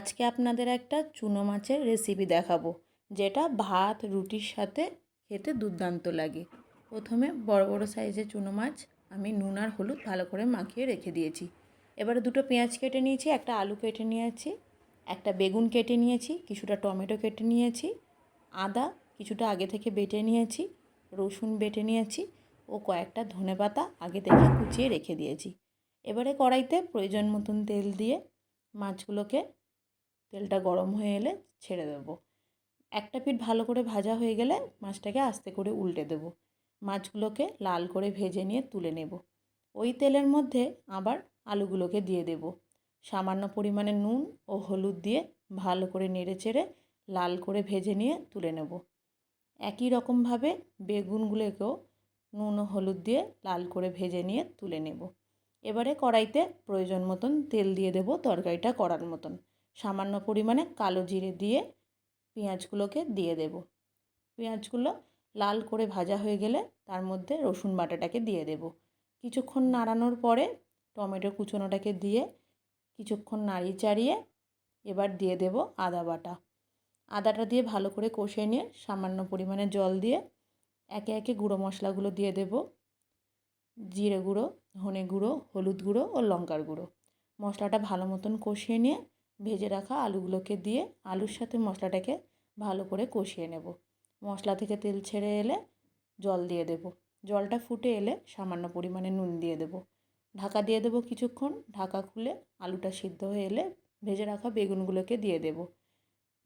আজকে আপনাদের একটা চুনো মাছের রেসিপি দেখাবো, যেটা ভাত রুটির সাথে খেতে দুর্দান্ত লাগে। প্রথমে বড় বড় সাইজের চুনো মাছ আমি নুন আর হলুদ ভালো করে মাখিয়ে রেখে দিয়েছি। এবারে দুটো পেঁয়াজ কেটে নিয়েছি, একটা আলু কেটে নিয়েছি, একটা বেগুন কেটে নিয়েছি, কিছুটা টমেটো কেটে নিয়েছি, আদা কিছুটা আগে থেকে বেটে নিয়েছি, রসুন বেটে নিয়েছি ও কয়েকটা ধনেপাতা আগে থেকে কুচিয়ে রেখে দিয়েছি। এবারে কড়াইতে প্রয়োজন মতন তেল দিয়ে মাছগুলোকে তেলটা গরম হয়ে এলে ছেড়ে দেবো। একটা পিঠ ভালো করে ভাজা হয়ে গেলে মাছটাকে আস্তে করে উল্টে দেবো। মাছগুলোকে লাল করে ভেজে নিয়ে তুলে নেব। ওই তেলের মধ্যে আবার আলুগুলোকে দিয়ে দেব। সামান্য পরিমাণে নুন ও হলুদ দিয়ে ভালো করে নেড়েচেড়ে লাল করে ভেজে নিয়ে তুলে নেব। একই রকমভাবে বেগুনগুলোকেও নুন ও হলুদ দিয়ে লাল করে ভেজে নিয়ে তুলে নেব। এবারে কড়াইতে প্রয়োজন মতন তেল দিয়ে দেব তরকারিটা করার মতন। সামান্য পরিমাণে কালো জিরে দিয়ে পেঁয়াজগুলোকে দিয়ে দেব। পেঁয়াজগুলো লাল করে ভাজা হয়ে গেলে তার মধ্যে রসুন বাটাটাকে দিয়ে দেব। কিছুক্ষণ নাড়ানোর পরে টমেটো কুচোনোটাকে দিয়ে কিছুক্ষণ নাড়িয়ে চাড়িয়ে এবার দিয়ে দেব আদা বাটা। আদাটা দিয়ে ভালো করে কষিয়ে নিয়ে সামান্য পরিমাণে জল দিয়ে একে একে গুঁড়ো মশলাগুলো দিয়ে দেব। জিরে গুঁড়ো, ধনে গুঁড়ো, হলুদ গুঁড়ো ও লঙ্কার গুঁড়ো। মশলাটা ভালো মতন কষিয়ে নিয়ে ভেজে রাখা আলুগুলোকে দিয়ে আলুর সাথে মশলাটাকে ভালো করে কষিয়ে নেব। মশলা থেকে তেল ছেড়ে এলে জল দিয়ে দেব। জলটা ফুটে এলে সামান্য পরিমাণে নুন দিয়ে দেব। ঢাকা দিয়ে দেব কিছুক্ষণ। ঢাকা খুলে আলুটা সিদ্ধ হয়ে এলে ভেজে রাখা বেগুনগুলোকে দিয়ে দেব।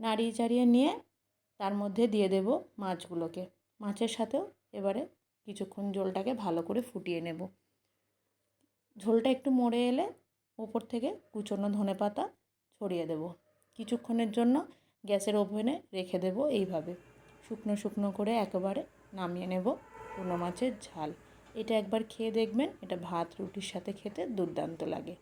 নাড়িয়ে চাড়িয়ে নিয়ে তার মধ্যে দিয়ে দেব মাছগুলোকে। মাছের সাথেও এবারে কিছুক্ষণ ঝোলটাকে ভালো করে ফুটিয়ে নেব। ঝোলটা একটু মরে এলে উপর থেকে কুচনো ধনেপাতা ছড়িয়ে দেব। কিছুক্ষণের জন্য গ্যাসের ওভেনে রেখে দেব। এইভাবে শুকনো শুকনো করে একেবারে নামিয়ে নেব চুনো মাছের ঝাল। এটা একবার খেয়ে দেখবেন, এটা ভাত রুটির সাথে খেতে দুর্দান্ত লাগে।